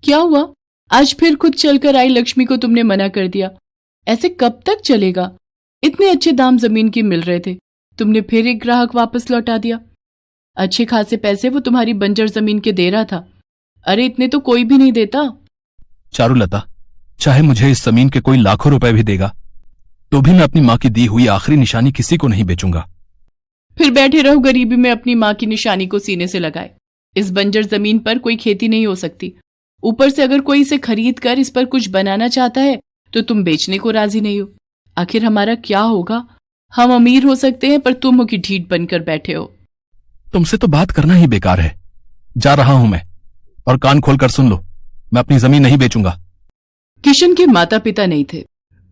क्या हुआ? आज फिर खुद चलकर आई लक्ष्मी को तुमने मना कर दिया। ऐसे कब तक चलेगा? इतने अच्छे दाम जमीन के मिल रहे थे, तुमने फिर एक ग्राहक वापस लौटा दिया। अच्छे खासे पैसे वो तुम्हारी बंजर जमीन के दे रहा था। अरे इतने तो कोई भी नहीं देता। चारुलता, चाहे मुझे इस जमीन के कोई लाखों रुपए भी देगा तो भी मैं अपनी माँ की दी हुई आखिरी निशानी किसी को नहीं बेचूंगा। फिर बैठे रहो गरीबी में अपनी माँ की निशानी को सीने से लगाए। इस बंजर जमीन पर कोई खेती नहीं हो सकती। ऊपर से अगर कोई इसे खरीद कर इस पर कुछ बनाना चाहता है तो तुम बेचने को राजी नहीं हो। आखिर हमारा क्या होगा? हम अमीर हो सकते हैं पर तुम हो कि ढीठ बनकर बैठे हो। तुमसे तो बात करना ही बेकार है। जा रहा हूं मैं, और कान खोलकर सुन लो, मैं अपनी जमीन नहीं बेचूंगा। किशन के माता पिता नहीं थे,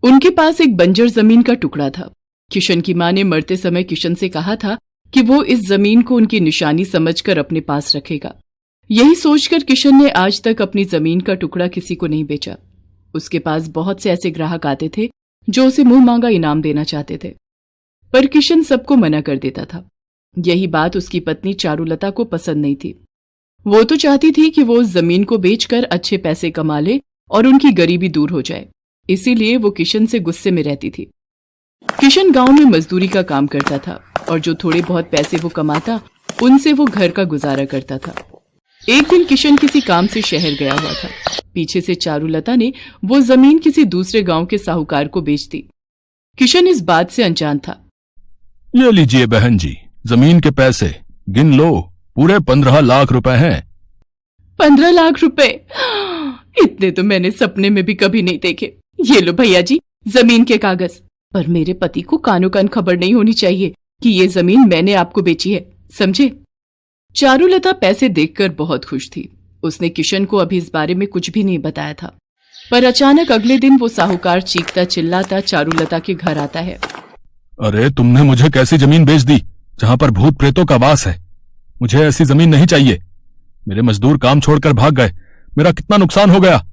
उनके पास एक बंजर जमीन का टुकड़ा था। किशन की मां ने मरते समय किशन से कहा था कि वो इस जमीन को उनकी निशानी समझकर अपने पास रखेगा। यही सोचकर किशन ने आज तक अपनी जमीन का टुकड़ा किसी को नहीं बेचा। उसके पास बहुत से ऐसे ग्राहक आते थे जो उसे मुंह मांगा इनाम देना चाहते थे, पर किशन सबको मना कर देता था। यही बात उसकी पत्नी चारुलता को पसंद नहीं थी। वो तो चाहती थी कि वो उस जमीन को बेचकर अच्छे पैसे कमा ले और उनकी गरीबी दूर हो जाए। इसीलिए वो किशन से गुस्से में रहती थी। किशन गांव में मजदूरी का काम करता था और जो थोड़े बहुत पैसे वो कमाता उनसे वो घर का गुजारा करता था। एक दिन किशन किसी काम से शहर गया हुआ था। पीछे से चारुलता ने वो जमीन किसी दूसरे गांव के साहूकार को बेच दी। किशन इस बात से अनजान था। ये लीजिए बहन जी, जमीन के पैसे गिन लो, पूरे 15 लाख रुपए हैं। 15 लाख रुपए? इतने तो मैंने सपने में भी कभी नहीं देखे। ये लो भैया जी, जमीन के कागज। पर मेरे पति को कानो कान खबर नहीं होनी चाहिए कि ये जमीन मैंने आपको बेची है, समझे? चारुलता पैसे देखकर बहुत खुश थी। उसने किशन को अभी इस बारे में कुछ भी नहीं बताया था, पर अचानक अगले दिन वो साहूकार चीखता चिल्लाता चारुलता के घर आता है। अरे तुमने मुझे कैसी जमीन बेच दी जहां पर भूत प्रेतों का वास है? मुझे ऐसी जमीन नहीं चाहिए। मेरे मजदूर काम छोड़कर भाग गए, मेरा कितना नुकसान हो गया।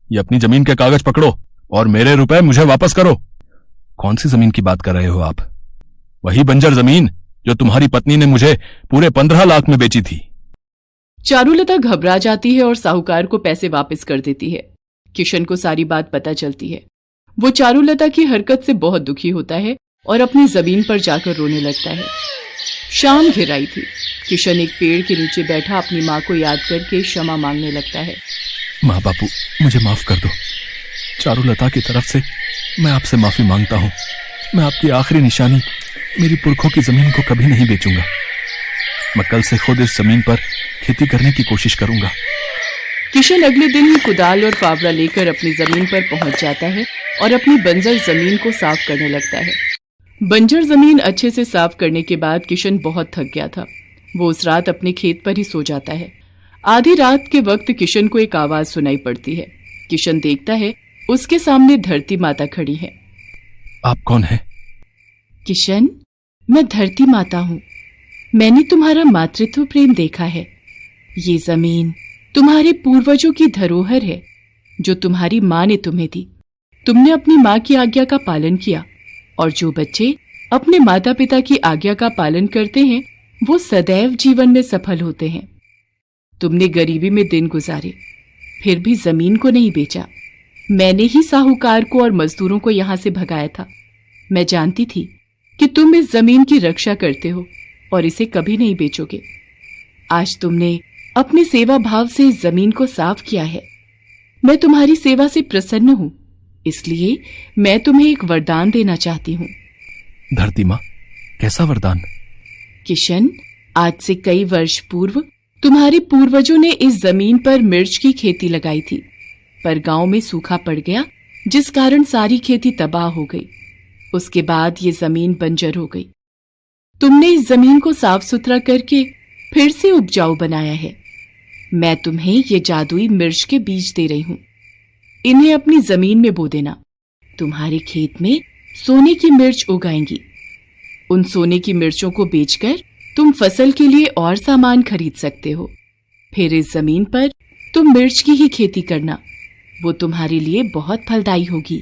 ये अपनी जमीन के कागज पकड़ो और मेरे रुपए मुझे वापस करो। कौन सी जमीन की बात कर रहे हो आप? वही बंजर जमीन जो तुम्हारी पत्नी ने मुझे पूरे 15 लाख में बेची थी। चारुलता घबरा जाती है और साहूकार को पैसे वापस कर देती है। किशन को सारी बात पता चलती है। वो चारुलता की हरकत से बहुत दुखी होता है और अपनी जमीन पर जाकर रोने लगता है। शाम घिर आई थी। किशन एक पेड़ के नीचे बैठा अपनी माँ को याद करके क्षमा मांगने लगता है। माँ बापू, मुझे माफ कर दो। चारुलता की तरफ से मैं आपसे माफी मांगता हूँ। मैं आपकी आखिरी निशानी, मेरी पुरखों की जमीन को कभी नहीं बेचूंगा। मैं कल से खुद इस जमीन पर खेती करने की कोशिश करूंगा। किशन अगले दिन ही कुदाल और फावड़ा लेकर अपनी जमीन पर पहुंच जाता है और अपनी बंजर जमीन को साफ करने लगता है। बंजर जमीन अच्छे से साफ करने के बाद किशन बहुत थक गया था। वो उस रात अपने खेत पर ही सो जाता है। आधी रात के वक्त किशन को एक आवाज सुनाई पड़ती है। किशन देखता है, उसके सामने धरती माता खड़ी है। आप कौन है? किशन, मैं धरती माता हूँ। मैंने तुम्हारा मातृत्व प्रेम देखा है। ये जमीन तुम्हारे पूर्वजों की धरोहर है जो तुम्हारी माँ ने तुम्हें दी। तुमने अपनी माँ की आज्ञा का पालन किया और जो बच्चे अपने माता पिता की आज्ञा का पालन करते हैं वो सदैव जीवन में सफल होते हैं। तुमने गरीबी में दिन गुजारे, फिर भी जमीन को नहीं बेचा। मैंने ही साहूकार को और मजदूरों को यहां से भगाया था। मैं जानती थी कि तुम इस जमीन की रक्षा करते हो और इसे कभी नहीं बेचोगे। आज तुमने अपने सेवा भाव से इस जमीन को साफ किया है। मैं तुम्हारी सेवा से प्रसन्न हूं, इसलिए मैं तुम्हें एक वरदान देना चाहती हूँ। धरती माँ, कैसा वरदान? किशन, आज से कई वर्ष पूर्व तुम्हारे पूर्वजों ने इस जमीन पर मिर्च की खेती लगाई थी, पर गांव में सूखा पड़ गया जिस कारण सारी खेती तबाह हो गई। उसके बाद ये जमीन बंजर हो गई। तुमने इस जमीन को साफ सुथरा करके फिर से उपजाऊ बनाया है। मैं तुम्हें ये जादुई मिर्च के बीज दे रही हूँ। इन्हें अपनी जमीन में बो देना। तुम्हारे खेत में सोने की मिर्च उगाएंगी। उन सोने की मिर्चों को बेचकर तुम फसल के लिए और सामान खरीद सकते हो। फिर इस जमीन पर तुम मिर्च की ही खेती करना। वो तुम्हारे लिए बहुत फलदायी होगी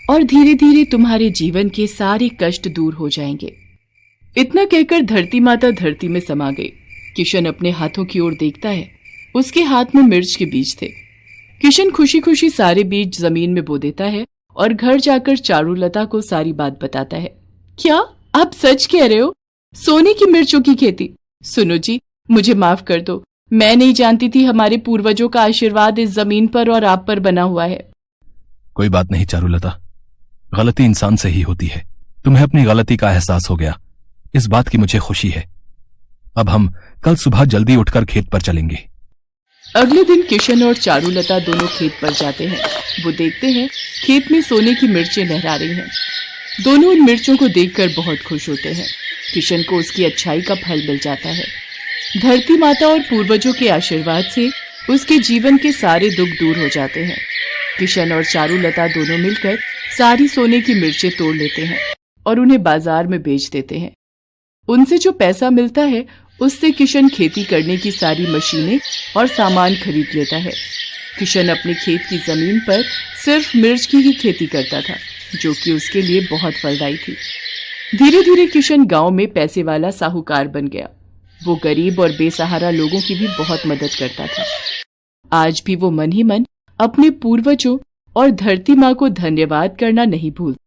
और धीरे धीरे तुम्हारे जीवन के सारे कष्ट दूर हो जाएंगे। इतना कहकर धरती माता धरती में समा गई। किशन अपने हाथों की ओर देखता है। उसके हाथ में मिर्च के बीज थे। किशन खुशी खुशी सारे बीज जमीन में बो देता है और घर जाकर चारुलता को सारी बात बताता है। क्या आप सच कह रहे हो? सोने की मिर्चों की खेती? सुनो जी, मुझे माफ कर दो, मैं नहीं जानती थी हमारे पूर्वजों का आशीर्वाद इस जमीन पर और आप पर बना हुआ है। कोई बात नहीं चारुलता, गलती इंसान से ही होती है। तुम्हें अपनी गलती का एहसास हो गया, इस बात की मुझे खुशी है। अब हम कल सुबह जल्दी उठकर खेत पर चलेंगे। अगले दिन किशन और चारुलता दोनों खेत पर जाते हैं। वो देखते हैं खेत में सोने की मिर्चें लहरा रही हैं। दोनों उन मिर्चों को देखकर बहुत खुश होते हैं। किशन को उसकी अच्छाई का फल मिल जाता है। धरती माता और पूर्वजों के आशीर्वाद से उसके जीवन के सारे दुख दूर हो जाते हैं। किशन और चारुलता दोनों मिलकर सारी सोने की मिर्चें तोड़ लेते हैं और उन्हें बाजार में बेच देते हैं। उनसे जो पैसा मिलता है उससे किशन खेती करने की सारी मशीनें और सामान खरीद लेता है। किशन अपने खेत की जमीन पर सिर्फ मिर्च की ही खेती करता था, जो कि उसके लिए बहुत फलदायी थी। धीरे धीरे किशन गांव में पैसे वाला साहूकार बन गया। वो गरीब और बेसहारा लोगों की भी बहुत मदद करता था। आज भी वो मन ही मन अपने पूर्वजों और धरती माँ को धन्यवाद करना नहीं भूलता।